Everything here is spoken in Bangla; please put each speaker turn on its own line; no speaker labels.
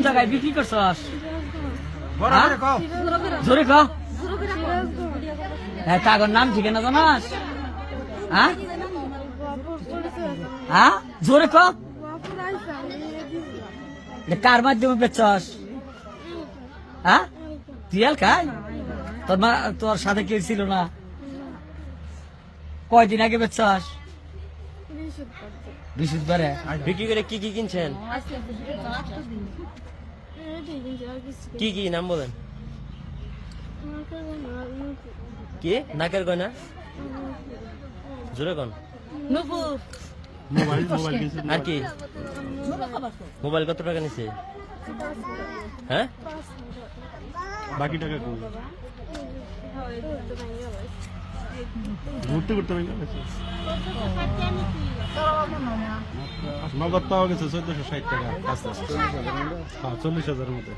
জায়গায় বিক্রি করছস? জোরে ক। হ্যাঁ, কাগর নাম ঠিকানা জানাস? হ্যাঁ হ্যাঁ, জোরে ক। কার মাধ্যমে বেচছস? হ্যাঁ, টিয়াল খাই? তোর সাথে কেউ ছিল না? কয়দিন আগে বেচছস? বৃহস্পতিবারে।
বিক্রি করে কি কি কিনছেন? কি কি নাম বলেন? কি নাকের গয়না? জোরে কোন? আর কি? মোবাইল কত টাকা নিছে? হ্যাঁ,
বাকি টাকা কই? ঘুরতে ঘুরতে নগদ পাওয়া গেছে 1460 টাকা, 40,000 মতো।